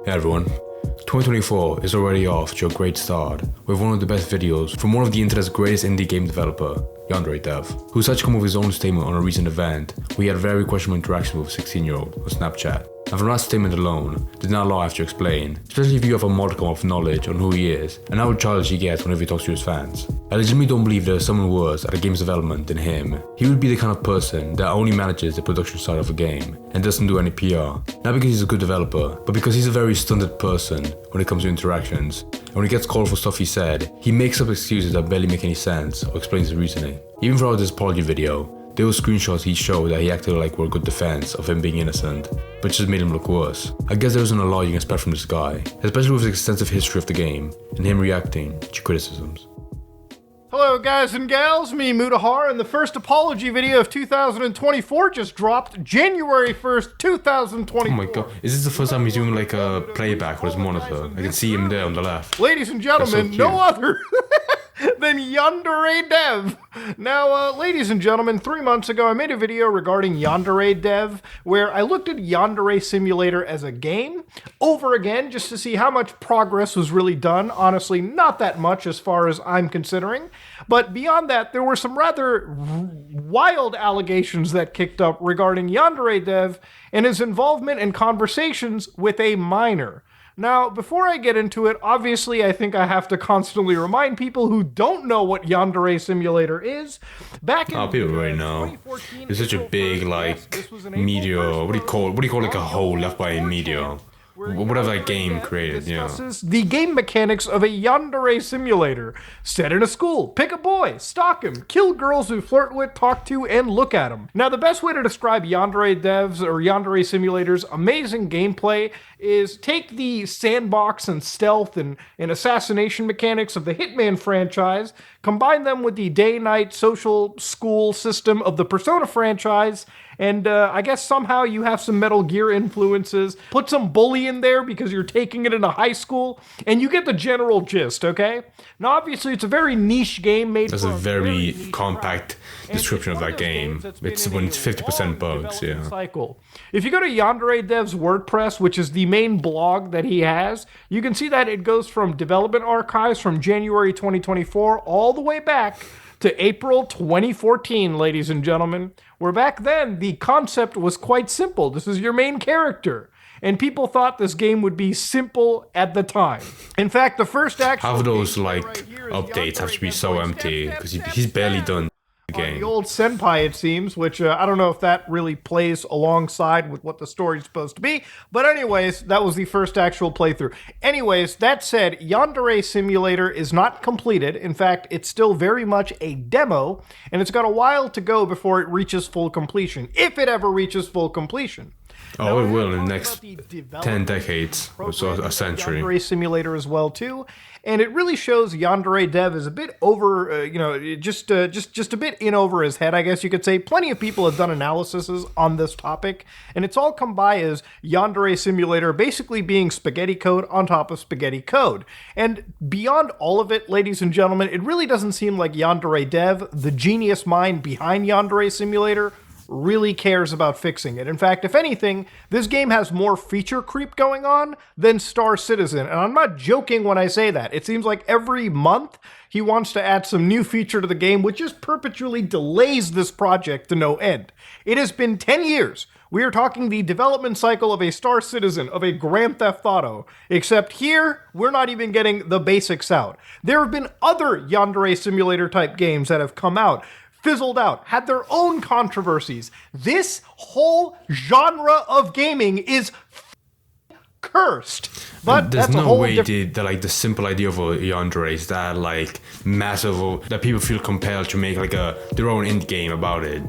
Hey everyone, 2024 is already off to a great start with one of the best videos from one of the internet's greatest indie game developer, Yandere Dev, who's such come with his own statement on a recent event where he had a very questionable interaction with a 16-year-old on Snapchat. And from that statement alone, there's not a lot I have to explain, especially if you have a modicum of knowledge on who he is and how childish he gets whenever he talks to his fans. I legitimately don't believe there is someone worse at a game's development than him. He would be the kind of person that only manages the production side of a game and doesn't do any PR. Not because he's a good developer, but because he's a very stunted person when it comes to interactions. And when he gets called for stuff he said, he makes up excuses that barely make any sense or explains his reasoning. Even throughout this apology video, there were screenshots he showed that he acted like were a good defense of him being innocent, but just made him look worse. I guess there isn't a lot you can expect from this guy, especially with his extensive history of the game and him reacting to criticisms. Hello guys and gals, me Mutahar, and the first apology video of 2024 just dropped January 1st, 2024. Oh my god, is this the first time he's doing like a playback with his monitor? I can see him there on the left. Ladies and gentlemen, So no other than Yandere Dev. Now, ladies and gentlemen, 3 months ago I made a video regarding Yandere Dev where I looked at Yandere Simulator as a game over again just to see how much progress was really done. Honestly, not that much as far as I'm considering. But beyond that, there were some rather wild allegations that kicked up regarding Yandere Dev and his involvement in conversations with a minor. Now, before I get into it, obviously I think I have to constantly remind people who don't know what Yandere Simulator is. Back in people already know. It's such a big meteor. What do you call like a hole left by a meteor? Whatever that game created, yeah. The game mechanics of a Yandere Simulator. Set in a school, pick a boy, stalk him, kill girls who flirt with, talk to, and look at him. Now, the best way to describe Yandere Dev's or Yandere Simulator's amazing gameplay is take the sandbox and stealth and assassination mechanics of the Hitman franchise, combine them with the day-night social school system of the Persona franchise, and I guess somehow you have some Metal Gear influences. Put some bully in there because you're taking it into high school, and you get the general gist, okay? Now, obviously, it's a very niche game made That's a very compact description of that game. It's when it's 50% bugs, yeah. Cycle. If you go to Yandere Dev's WordPress, which is the main blog that he has, you can see that it goes from development archives from January 2024 all the way back to April 2014, ladies and gentlemen, where back then the concept was quite simple. This is your main character. And people thought this game would be simple at the time. In fact, the first actual... Half of those updates have to be so empty because he's barely done the game. The old Senpai, it seems, which I don't know if that really plays alongside with what the story's supposed to be. But anyways, that was the first actual playthrough. Anyways, that said, Yandere Simulator is not completed. In fact, it's still very much a demo, and it's got a while to go before it reaches full completion, if it ever reaches full completion. Oh, it will in the next 10 decades, or so a century. Yandere Simulator as well, too. And it really shows Yandere Dev is a bit over, just a bit in over his head, I guess you could say. Plenty of people have done analyses on this topic, and it's all come by as Yandere Simulator basically being spaghetti code on top of spaghetti code. And beyond all of it, ladies and gentlemen, it really doesn't seem like Yandere Dev, the genius mind behind Yandere Simulator, really cares about fixing it. In fact, if anything, this game has more feature creep going on than Star Citizen. And I'm not joking when I say that. It seems like every month he wants to add some new feature to the game, which just perpetually delays this project to no end. It has been 10 years. We are talking the development cycle of a Star Citizen, of a Grand Theft Auto. Except here, we're not even getting the basics out. There have been other Yandere Simulator type games that have come out, fizzled out, had their own controversies. This whole genre of gaming is cursed. But there's that's no a whole way the simple idea of a Yandere is that massive that people feel compelled to make their own indie game about it.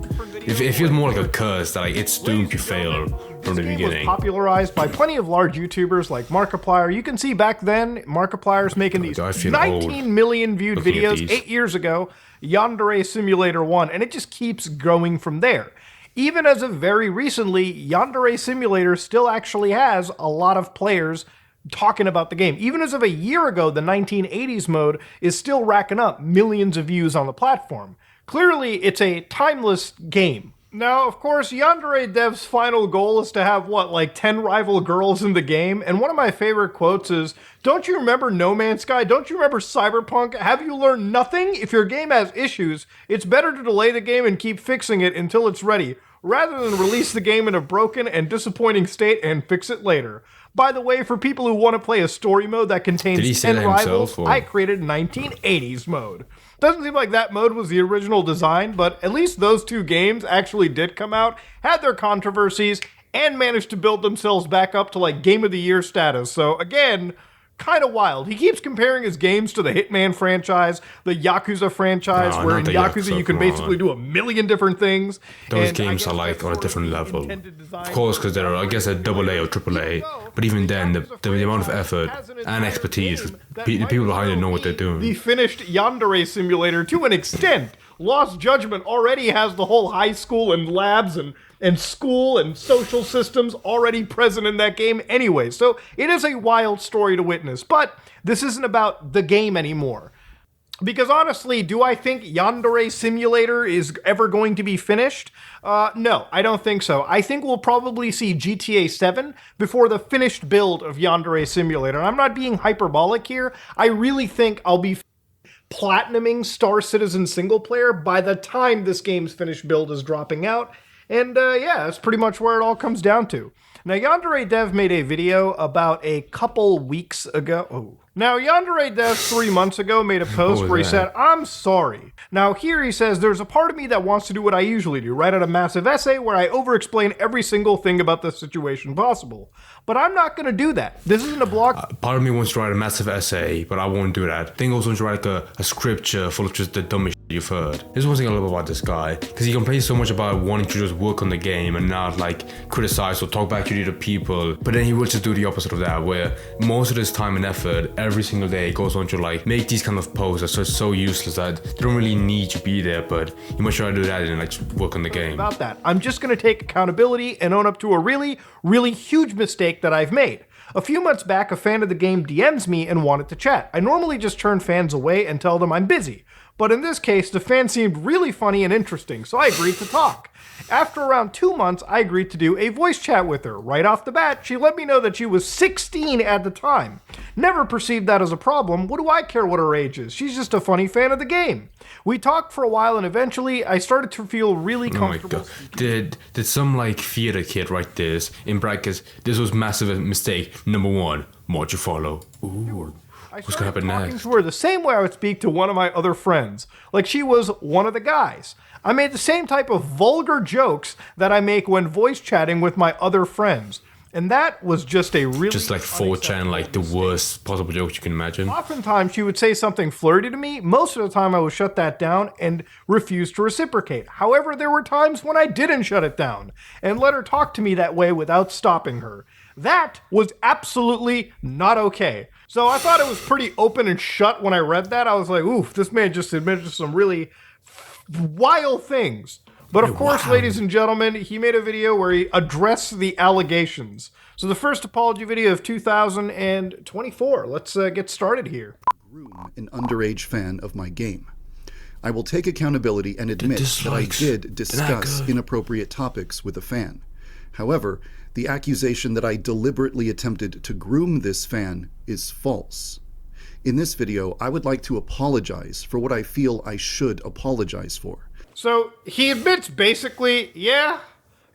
It feels more like a curse that it's doomed to fail from the beginning. Was popularized by plenty of large YouTubers like Markiplier. You can see back then Markiplier's making these 19 million viewed videos 8 years ago. Yandere Simulator 1, and it just keeps growing from there. Even as of very recently, Yandere Simulator still actually has a lot of players talking about the game. Even as of a year ago, the 1980s mode is still racking up millions of views on the platform. Clearly, it's a timeless game. Now, of course, Yandere Dev's final goal is to have, what, like 10 rival girls in the game? And one of my favorite quotes is, "Don't you remember No Man's Sky? Don't you remember Cyberpunk? Have you learned nothing? If your game has issues, it's better to delay the game and keep fixing it until it's ready, rather than release the game in a broken and disappointing state and fix it later." By the way, for people who want to play a story mode that contains 10 rivals, I created 1980s mode. Doesn't seem like that mode was the original design, but at least those two games actually did come out, had their controversies, and managed to build themselves back up to like Game of the Year status. So again, kind of wild. He keeps comparing his games to the Hitman franchise, the Yakuza franchise, where in Yakuza you can basically do a million different things. Those games are like on a different level. Of course, because they're, I guess, a AA or AAA. But even then, the amount of effort and expertise, the people behind it know what they're doing. The finished Yandere simulator, to an extent, Lost Judgment already has the whole high school and labs and school and social systems already present in that game anyway. So it is a wild story to witness. But this isn't about the game anymore. Because honestly, do I think Yandere Simulator is ever going to be finished? No, I don't think so. I think we'll probably see GTA 7 before the finished build of Yandere Simulator. And I'm not being hyperbolic here. I really think I'll be platinuming Star Citizen single player by the time this game's finished build is dropping out. And yeah, that's pretty much where it all comes down to. Now, Yandere Dev made a video about a couple weeks ago. Now, Yandere Dev 3 months ago made a post where he said, "I'm sorry." Now, here he says, "There's a part of me that wants to do what I usually do, write out a massive essay where I over-explain every single thing about the situation possible. But I'm not going to do that. This isn't a blog." Part of me wants to write a massive essay, but I won't do that. I think also wants to write like a scripture full of just the dumbest shit you've heard. This is one thing I love about this guy, because he complains so much about wanting to just work on the game and not like criticize or talk back to the other people. But then he will just do the opposite of that, where most of his time and effort every single day goes on to like make these kind of posts that are so useless that they don't really need to be there, but you must try to do that and like just work on the game. About that, I'm just going to take accountability and own up to a really, really huge mistake that I've made. A few months back, a fan of the game DMs me and wanted to chat. I normally just turn fans away and tell them I'm busy. But in this case, the fan seemed really funny and interesting, so I agreed to talk. After around 2 months, I agreed to do a voice chat with her. Right off the bat, she let me know that she was 16 at the time. Never perceived that as a problem. What do I care what her age is? She's just a funny fan of the game. We talked for a while, and eventually I started to feel really comfortable. Oh my god. Did some like theater kid write this? In brackets, this was massive mistake. Number 1, more to follow. Ooh. What's gonna happen next? To her the same way I would speak to one of my other friends, like she was one of the guys. I made the same type of vulgar jokes that I make when voice chatting with my other friends. And that was just a really... Just like 4chan, like the worst possible jokes you can imagine. Oftentimes she would say something flirty to me. Most of the time I would shut that down and refuse to reciprocate. However, there were times when I didn't shut it down and let her talk to me that way without stopping her. That was absolutely not okay. So I thought it was pretty open and shut when I read that. I was like, oof, this man just admitted to some really wild things. But of course, ladies and gentlemen, he made a video where he addressed the allegations. So the first apology video of 2024. Let's get started here. Groom an underage fan of my game. I will take accountability and admit that I did discuss inappropriate topics with a fan. However, the accusation that I deliberately attempted to groom this fan is false. In this video, I would like to apologize for what I feel I should apologize for. So he admits basically, yeah,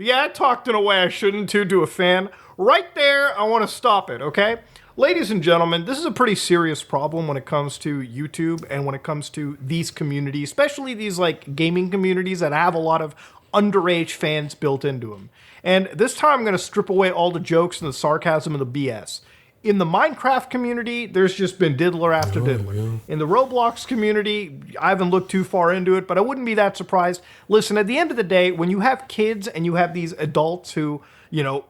I talked in a way I shouldn't to a fan. Right there, I want to stop it, okay? Ladies and gentlemen, this is a pretty serious problem when it comes to YouTube and when it comes to these communities, especially these like gaming communities that have a lot of underage fans built into them. And this time I'm going to strip away all the jokes and the sarcasm and the BS. In the Minecraft community, there's just been diddler after diddler. In the Roblox community, I haven't looked too far into it, but I wouldn't be that surprised. Listen, at the end of the day, when you have kids and you have these adults who, you know,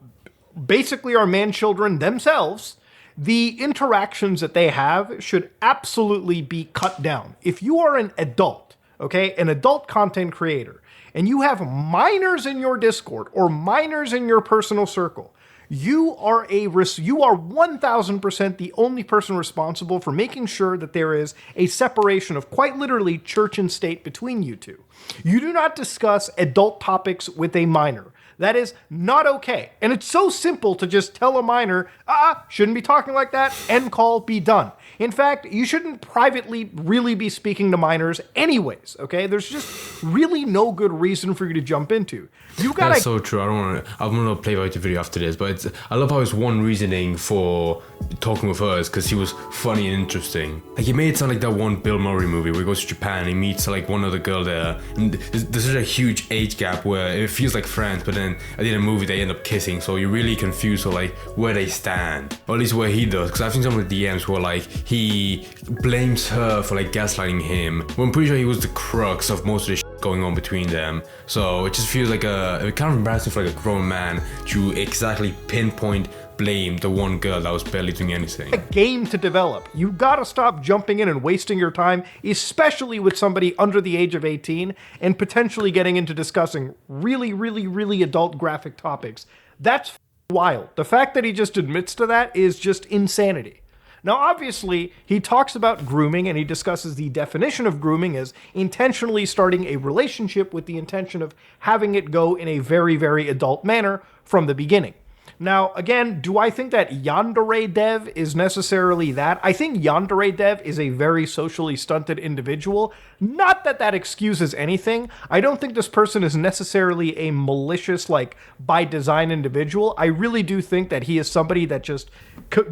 basically are man-children themselves, the interactions that they have should absolutely be cut down. If you are an adult, okay, an adult content creator, and you have minors in your Discord or minors in your personal circle, you are 1000% the only person responsible for making sure that there is a separation of quite literally church and state between you two. You do not discuss adult topics with a minor. That is not okay. And it's so simple to just tell a minor, shouldn't be talking like that, end call, be done. In fact, you shouldn't privately really be speaking to minors anyways, okay? There's just really no good reason for you to jump into. You gotta... That's so true. I'm gonna play back the video after this, but I love how his one reasoning for talking with her is because he was funny and interesting. Like, he made it sound like that one Bill Murray movie where he goes to Japan and he meets like one other girl there, and there's such a huge age gap where it feels like friends, but then at the end of the movie they end up kissing, so you're really confused for like where they stand, or at least where he does, because I've seen some of the DMs where like he blames her for like gaslighting him, when I'm pretty sure he was the crux of most of the shit going on between them. So it just feels like a kind of embarrassing for like a grown man to exactly pinpoint blame the one girl that was barely doing anything. A game to develop. You gotta stop jumping in and wasting your time, especially with somebody under the age of 18 and potentially getting into discussing really adult graphic topics. That's wild. The fact that he just admits to that is just insanity. Now, obviously, he talks about grooming and he discusses the definition of grooming as intentionally starting a relationship with the intention of having it go in a very adult manner from the beginning. Now, again, do I think that Yandere Dev is necessarily that? I think Yandere Dev is a very socially stunted individual. Not that that excuses anything. I don't think this person is necessarily a malicious, like, by design individual. I really do think that he is somebody that just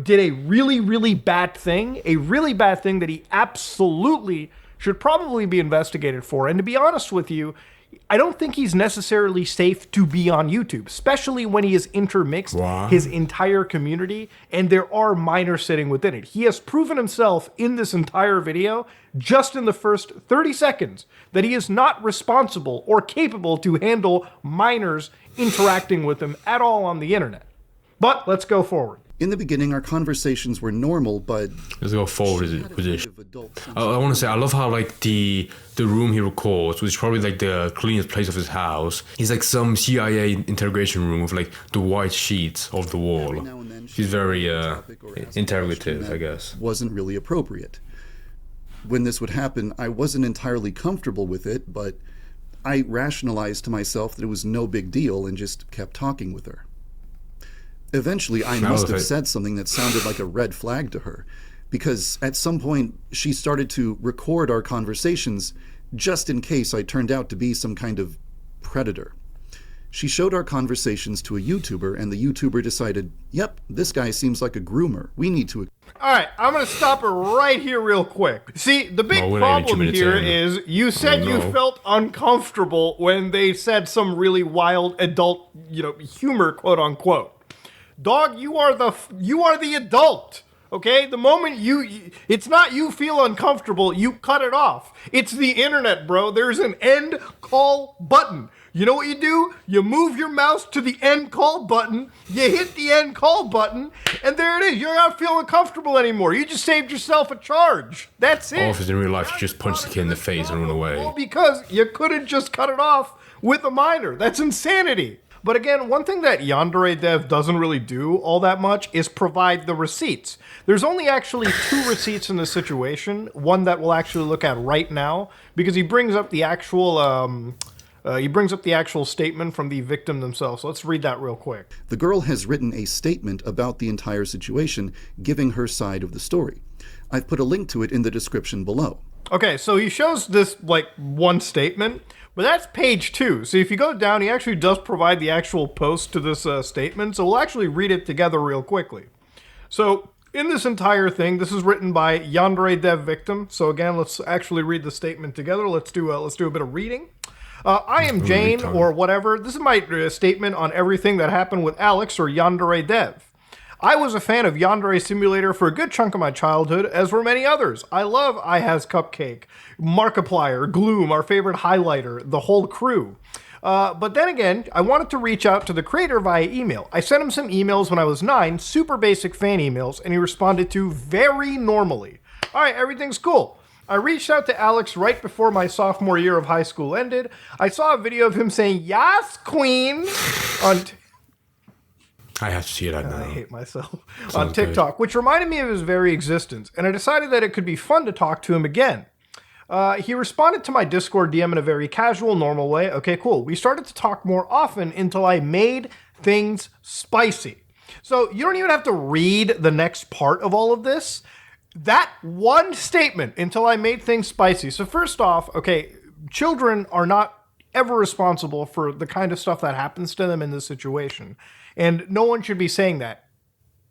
did a really bad thing, that he absolutely should probably be investigated for. And to be honest with you, I don't think he's necessarily safe to be on YouTube, especially when he has intermixed his entire community and there are minors sitting within it. He has proven himself in this entire video, just in the first 30 seconds, that he is not responsible or capable to handle minors interacting with him at all on the internet. But let's go forward. In the beginning, our conversations were normal, but... Let's go forward with this. I want to say, I love how, like, the room he records, which is probably, like, the cleanest place of his house, is, like, some CIA interrogation room with, like, the white sheets of the wall. He's very, interrogative, I guess. Wasn't really appropriate. When this would happen, I wasn't entirely comfortable with it, but I rationalized to myself that it was no big deal and just kept talking with her. Eventually, I must have said something that sounded like a red flag to her, because at some point she started to record our conversations just in case I turned out to be some kind of predator. She showed our conversations to a YouTuber, and the YouTuber decided, yep, this guy seems like a groomer. We need to... All right, I'm going to stop her right here real quick. See, the big problem here is you said you felt uncomfortable when they said some really wild adult, humor, quote unquote. Dog, you are the adult, okay? The moment it's not you feel uncomfortable, you cut it off. It's the internet, bro. There's an end call button. You know what you do? You move your mouse to the end call button, you hit the end call button, and there it is. You're not feeling comfortable anymore. You just saved yourself a charge. That's it. Or if it's in real life, you just punch the kid in the face and run away. Well, because you couldn't just cut it off with a minor. That's insanity. But again, one thing that Yandere Dev doesn't really do all that much is provide the receipts. There's only actually 2 receipts in this situation, one that we'll actually look at right now, because he brings up the actual statement from the victim themselves. So let's read that real quick. The girl has written a statement about the entire situation, giving her side of the story. I've put a link to it in the description below. Okay, so he shows this, like, one statement, but that's page 2. So if you go down, he actually does provide the actual post to this statement, so we'll actually read it together real quickly. So in this entire thing, this is written by Yandere Dev Victim. So again, let's actually read the statement together. Let's do a bit of reading. I am Jane, or whatever. This is my statement on everything that happened with Alex, or Yandere Dev. I was a fan of Yandere Simulator for a good chunk of my childhood, as were many others. I love iHas Cupcake, Markiplier, Gloom, our favorite highlighter, the whole crew. But then again, I wanted to reach out to the creator via email. I sent him some emails when I was 9, super basic fan emails, and he responded to very normally. All right, everything's cool. I reached out to Alex right before my sophomore year of high school ended. I saw a video of him saying, "Yas, queen," on... I have to see that now. I hate myself. On TikTok, which reminded me of his very existence, and I decided that it could be fun to talk to him again. He responded to my Discord DM in a very casual, normal way. Okay, cool. We started to talk more often until I made things spicy. So you don't even have to read the next part of all of this. That one statement, until I made things spicy. So first off, okay, children are not ever responsible for the kind of stuff that happens to them in this situation. And no one should be saying that.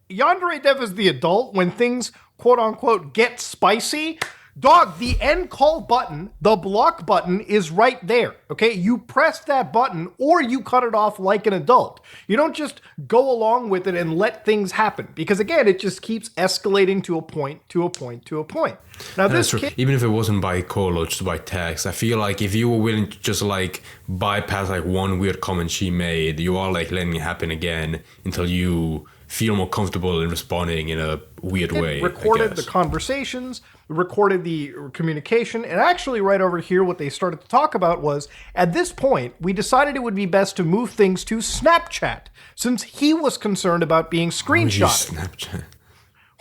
Yandere Dev is the adult when things, quote unquote, get spicy. Dog, the end call button, the block button is right there, okay? You press that button or you cut it off like an adult. You don't just go along with it and let things happen because, again, it just keeps escalating to a point, to a point, to a point. Now, That's true. Even if it wasn't by call or just by text, I feel like if you were willing to just like bypass like one weird comment she made, you are like letting it happen again until you feel more comfortable in responding in a weird way. Recorded the conversations, recorded the communication, and actually right over here what they started to talk about was, at this point, we decided it would be best to move things to Snapchat, since he was concerned about being screenshotted. Snapchat.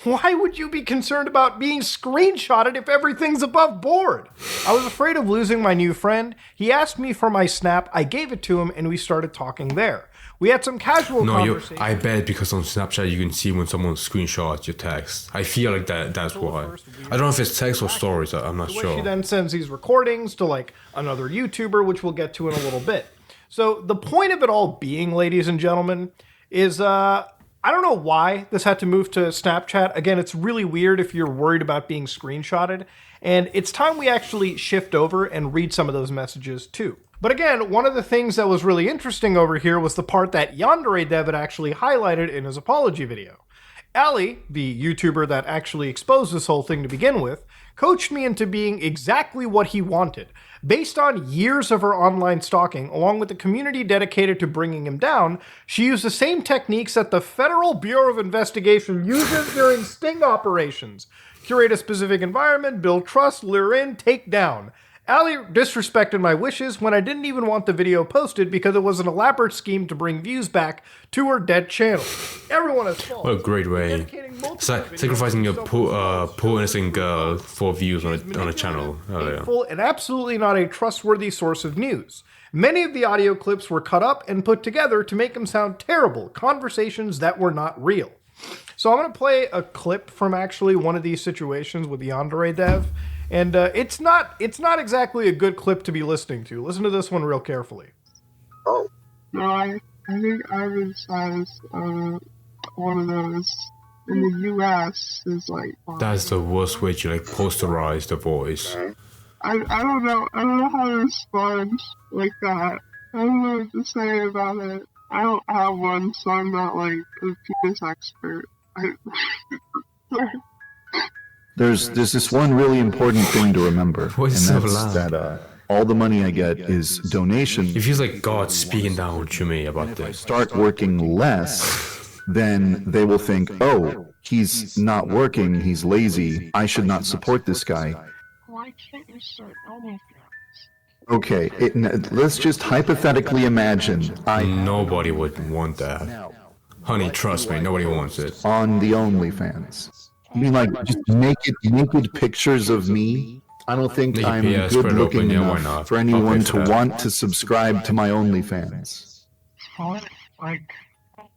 Why would you be concerned about being screenshotted if everything's above board? I was afraid of losing my new friend. He asked me for my Snap, I gave it to him, and we started talking there. We had some casual conversations. I bet because on Snapchat you can see when someone screenshots your text. I feel like that's why. I don't know if it's text or stories. I'm not sure. She then sends these recordings to like another YouTuber, which we'll get to in a little bit. So the point of it all being, ladies and gentlemen, is I don't know why this had to move to Snapchat. Again, it's really weird if you're worried about being screenshotted. And it's time we actually shift over and read some of those messages too. But again, one of the things that was really interesting over here was the part that Yandere Dev had actually highlighted in his apology video. Ali, the YouTuber that actually exposed this whole thing to begin with, coached me into being exactly what he wanted. Based on years of her online stalking, along with the community dedicated to bringing him down, she used the same techniques that the Federal Bureau of Investigation uses during sting operations. Curate a specific environment, build trust, lure in, take down. Ali disrespected my wishes when I didn't even want the video posted because it was an elaborate scheme to bring views back to her dead channel. Everyone has fault. What a great way. Sacrificing a poor innocent girl for views on a channel. Hateful and absolutely not a trustworthy source of news. Many of the audio clips were cut up and put together to make them sound terrible, conversations that were not real. So I'm going to play a clip from actually one of these situations with Yandere Dev. And it's not exactly a good clip to be listening to. Listen to this one real carefully. Oh. No, I think Ivan's has one of those in the U.S. is like. That's the worst way to like posterize the voice. I don't know. I don't know how to respond like that. I don't know what to say about it. I don't have one, so I'm not like a penis expert. There's this one really important thing to remember, and that's that all the money I get is donation. It feels like God speaking down to me about this. Start working less, then they will think, oh, he's not working, he's lazy, I should not support this guy. Why can't you start OnlyFans? Okay, let's just hypothetically imagine Nobody would want that. Honey, trust me, nobody wants it. On the OnlyFans. You mean like just naked pictures of me? I don't think I'm good looking enough for anyone to want to subscribe to my OnlyFans. Like,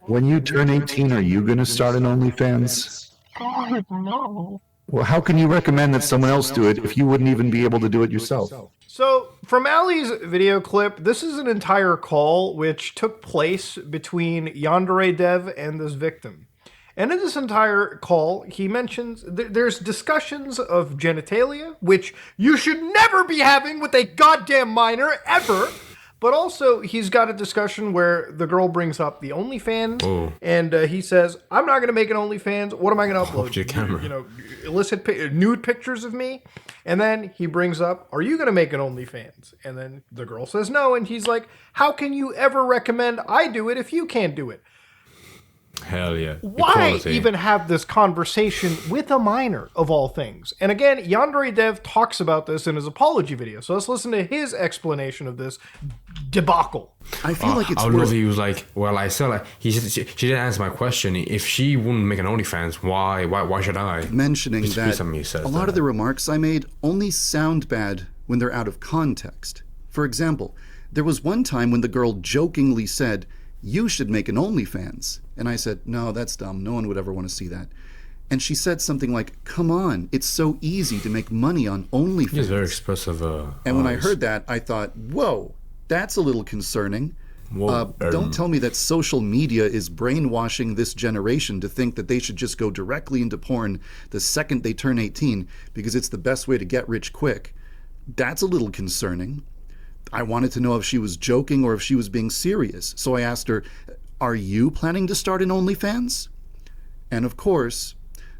when you turn 18, are you going to start an OnlyFans? God, no. Well, how can you recommend that someone else do it if you wouldn't even be able to do it yourself? So, from Ali's video clip, this is an entire call which took place between Yandere Dev and this victim. And in this entire call, he mentions there's discussions of genitalia, which you should never be having with a goddamn minor, ever. But also, he's got a discussion where the girl brings up the OnlyFans, and he says, I'm not going to make an OnlyFans. What am I going to upload? Your camera. You know, illicit nude pictures of me? And then he brings up, are you going to make an OnlyFans? And then the girl says no, and he's like, how can you ever recommend I do it if you can't do it? Hell yeah. Why Equality. even have this conversation with a minor, of all things? And again, Yandere Dev talks about this in his apology video. So let's listen to his explanation of this debacle. I feel like it's I would love worth. if he was like, well, I said, like, she didn't answer my question. If she wouldn't make an OnlyFans, why should I? Mentioning Just that something he says a lot there. of the remarks I made only sound bad when they're out of context. For example, there was one time when the girl jokingly said, "You should make an OnlyFans." And I said, "No, that's dumb. No one would ever want to see that." And she said something like, "Come on, it's so easy to make money on OnlyFans." He's very expressive. And when I eyes. heard that, I thought, whoa, that's a little concerning. Whoa, Don't tell me that social media is brainwashing this generation to think that they should just go directly into porn the second they turn 18 because it's the best way to get rich quick. That's a little concerning. I wanted to know if she was joking or if she was being serious. So I asked her, "Are you planning to start an OnlyFans?" And of course,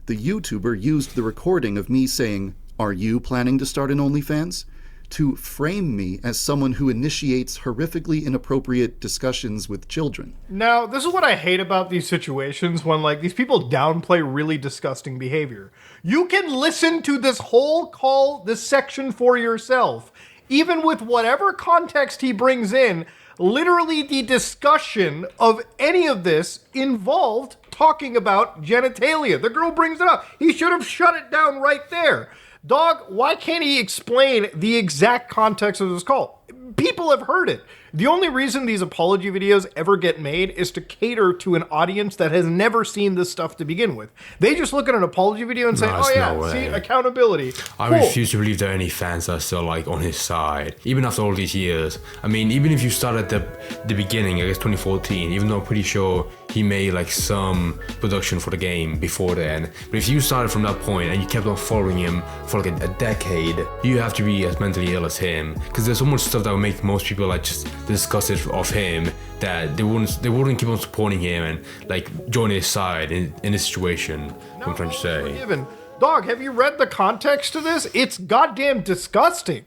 the YouTuber used the recording of me saying, "Are you planning to start an OnlyFans?" to frame me as someone who initiates horrifically inappropriate discussions with children. Now, this is what I hate about these situations when, like, these people downplay really disgusting behavior. You can listen to this whole call, this section for yourself. Even with whatever context he brings in, literally the discussion of any of this involved talking about genitalia. The girl brings it up. He should have shut it down right there. Dog, why can't he explain the exact context of this call? People have heard it. The only reason these apology videos ever get made is to cater to an audience that has never seen this stuff to begin with. They just look at an apology video and say, No, oh there's yeah, no see, way. accountability. I Cool. refuse to believe there are any fans that are still like on his side, even after all these years. I mean, even if you start at the beginning, I guess 2014, even though I'm pretty sure he made like some production for the game before then. But if you started from that point and you kept on following him for like a decade, you have to be as mentally ill as him. Because there's so much stuff that would make most people like just discuss it of him that they wouldn't keep on supporting him and like join his side in this situation. What I'm trying to say. Forgiven. Dog, have you read the context to this? It's goddamn disgusting.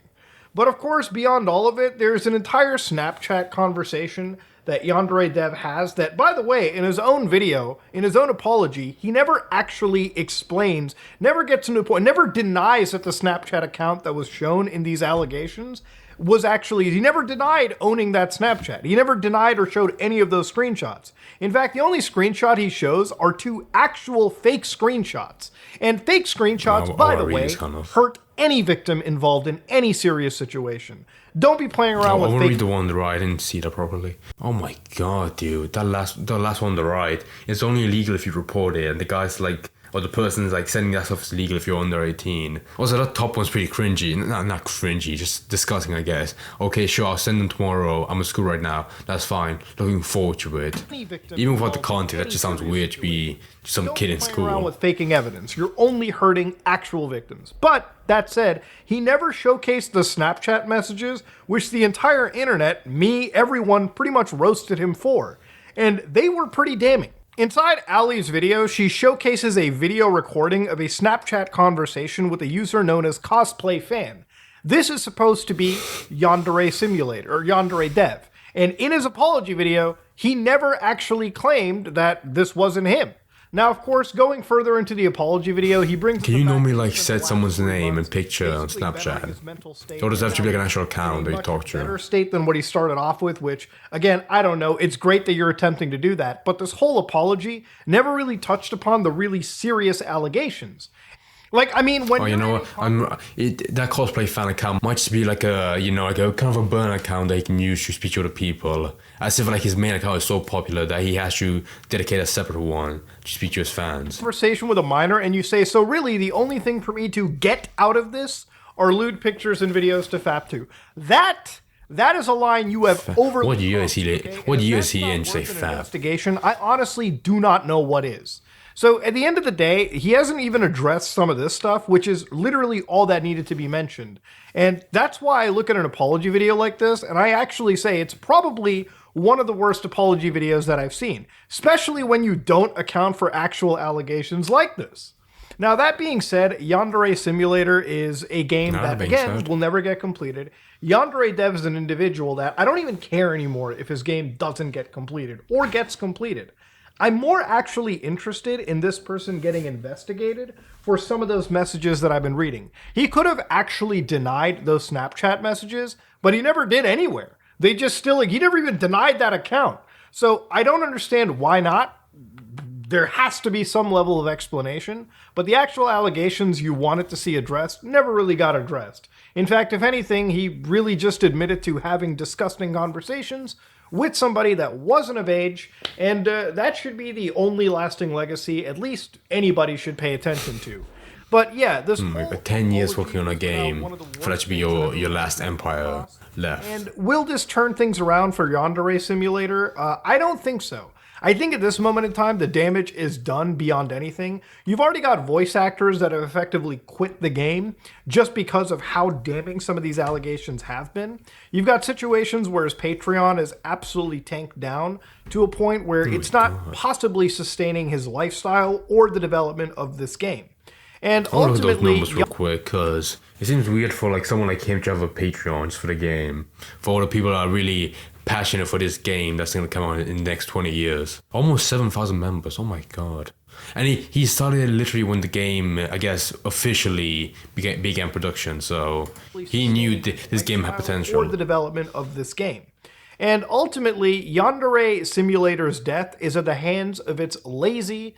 But of course, beyond all of it, there's an entire Snapchat conversation that Yandere Dev has that, by the way, in his own video, in his own apology, he never actually explains, never gets into a point, never denies that the Snapchat account that was shown in these allegations was actually, he never denied owning that Snapchat. He never denied or showed any of those screenshots. In fact, the only screenshot he shows are two actual fake screenshots. And fake screenshots, by the way, hurt any victim involved in any serious situation. Don't be playing around I with want to fake. read the one on the right. I didn't see that properly. Oh my god, dude. The last one on the right. It's only illegal if you report it. And the guy's like, or the person's like sending that stuff is illegal if you're under 18. Also, that top one's pretty cringy. Not cringy, just disgusting, I guess. Okay, sure, I'll send them tomorrow. I'm at school right now. That's fine. Looking forward to it. Even without the content, that just sounds weird to be some Don't kid be in playing around school. with faking evidence. You're only hurting actual victims. But that said, he never showcased the Snapchat messages, which the entire internet, me, everyone, pretty much roasted him for. And they were pretty damning. Inside Ali's video, she showcases a video recording of a Snapchat conversation with a user known as Cosplay Fan. This is supposed to be Yandere Simulator, or Yandere Dev. And in his apology video, he never actually claimed that this wasn't him. Now, of course, going further into the apology video, he brings. Can you normally like set someone's name and picture on Snapchat? Or does it have to be like an actual account that you talk Better to? state than what he started off with, which, again, I don't know. It's great that you're attempting to do that, but this whole apology never really touched upon the really serious allegations. Like, I mean, when Oh, you know what? That cosplay fan account might just be like a kind of a burn account that he can use to speak to other people. As if like his main account is so popular that he has to dedicate a separate one to speak to his fans. conversation with a minor and you say, so really the only thing for me to get out of this are lewd pictures and videos to FAP2. That is a line you have overlooked. What year is he? Okay? What And if year that's is he not in? Say worth an FAP. investigation. I honestly do not know what is. So at the end of the day, he hasn't even addressed some of this stuff, which is literally all that needed to be mentioned. And that's why I look at an apology video like this, and I actually say it's probably one of the worst apology videos that I've seen, especially when you don't account for actual allegations like this. Now, that being said, Yandere Simulator is a game Now that, being again, said. will never get completed. Yandere Dev is an individual that I don't even care anymore if his game doesn't get completed or gets completed. I'm more actually interested in this person getting investigated for some of those messages that I've been reading. He could have actually denied those Snapchat messages, but he never did anywhere. They just still, like, he never even denied that account. So I don't understand why not. There has to be some level of explanation, but the actual allegations you wanted to see addressed never really got addressed. In fact, if anything, he really just admitted to having disgusting conversations with somebody that wasn't of age, and that should be the only lasting legacy at least anybody should pay attention to. But yeah, this like 10 years working on a game for that to be your last empire left. And will this turn things around for Yandere Simulator? I don't think so. I think at this moment in time, the damage is done beyond anything. You've already got voice actors that have effectively quit the game just because of how damning some of these allegations have been. You've got situations where his Patreon is absolutely tanked down to a point where it's not possibly sustaining his lifestyle or the development of this game. And I want to look at those ultimately, numbers real quick, because it seems weird for like someone like him to have a Patreon just for the game. For all the people that are really passionate for this game that's going to come out in the next 20 years. Almost 7,000 members, oh my god. And he started literally when the game, I guess, officially began production, so he knew this game had potential. Or the development of this game. And ultimately, Yandere Simulator's death is at the hands of its lazy,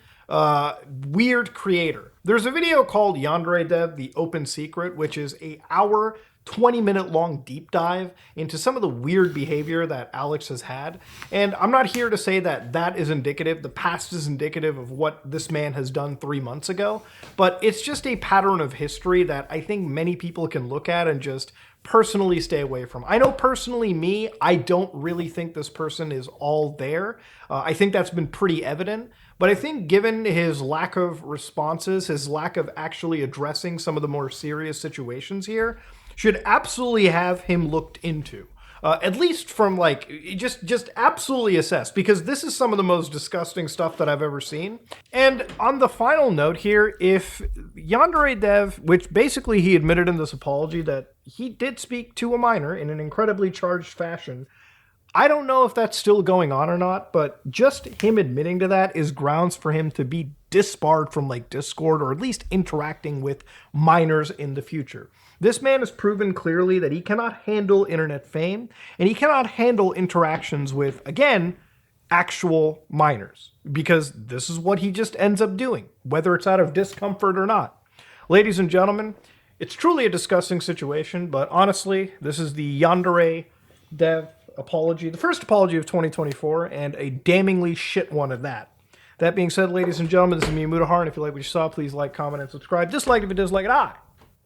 weird creator. There's a video called Yandere Dev, The Open Secret, which is a hour 20-minute long deep dive into some of the weird behavior that Alex has had. And I'm not here to say that that is indicative, the past is indicative of what this man has done 3 months ago, but it's just a pattern of history that I think many people can look at and just personally stay away from. I know personally me, I don't really think this person is all there. I think that's been pretty evident. But I think given his lack of responses, his lack of actually addressing some of the more serious situations here, should absolutely have him looked into. At least from like, just absolutely assessed, because this is some of the most disgusting stuff that I've ever seen. And on the final note here, if Yandere Dev, which basically he admitted in this apology that he did speak to a minor in an incredibly charged fashion, I don't know if that's still going on or not, but just him admitting to that is grounds for him to be disbarred from like Discord, or at least interacting with minors in the future. This man has proven clearly that he cannot handle internet fame, and he cannot handle interactions with, again, actual minors, because this is what he just ends up doing, whether it's out of discomfort or not. Ladies and gentlemen, it's truly a disgusting situation, but honestly, this is the Yandere Dev apology, the first apology of 2024, and a damningly shit one at that. That being said, ladies and gentlemen, this is me, Mutahar, and if you like what you saw, please like, comment, and subscribe. Dislike if you dislike it.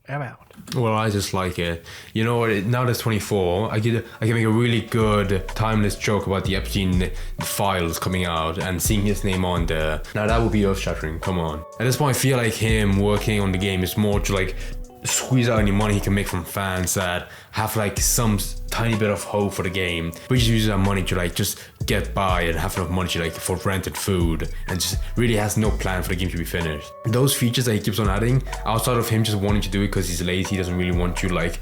I'm out. Well, I just like it. You know what? Now there's 24. I can make a really good timeless joke about the Epstein files coming out and seeing his name on there. Now that would be earth-shattering. Come on. At this point, I feel like him working on the game is more to like squeeze out any money he can make from fans that have like some tiny bit of hope for the game, but just uses that money to like just get by and have enough money to like for rent and food, and just really has no plan for the game to be finished. Those features that he keeps on adding, outside of him just wanting to do it because he's lazy, he doesn't really want to like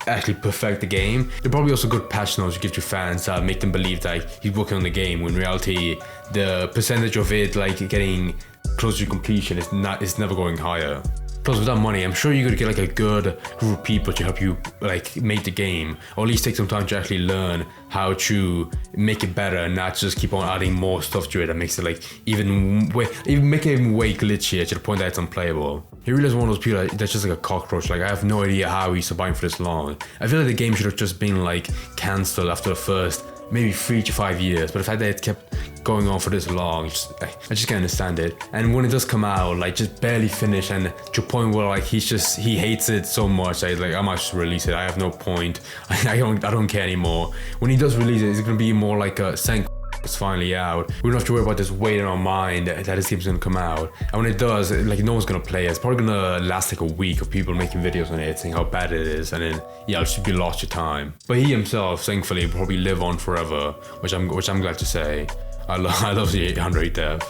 actually perfect the game. They're probably also good patch notes to give to fans that make them believe that he's working on the game, when in reality the percentage of it like getting close to completion is never going higher. Plus, with that money, I'm sure you could get like a good group of people to help you like make the game, or at least take some time to actually learn how to make it better, and not just keep on adding more stuff to it that makes it like even make it even way glitchier to the point that it's unplayable. He really is one of those people that's just like a cockroach. Like, I have no idea how he survived for this long. I feel like the game should have just been like cancelled after the first maybe 3 to 5 years, but the fact that it kept going on for this long, I just can't understand it. And when it does come out, like just barely finished, and to a point where like he hates it so much that like I might just release it. I have no point. I don't care anymore. When he does release it, it's gonna be more like a thank it's finally out. We don't have to worry about this weight in our mind that this game's gonna come out. And when it does, like no one's gonna play it. It's probably gonna last like a week of people making videos on it saying how bad it is, and then yeah, it'll just be lost your time. But he himself, thankfully, will probably live on forever, which I'm glad to say. I love the Yandere Dev.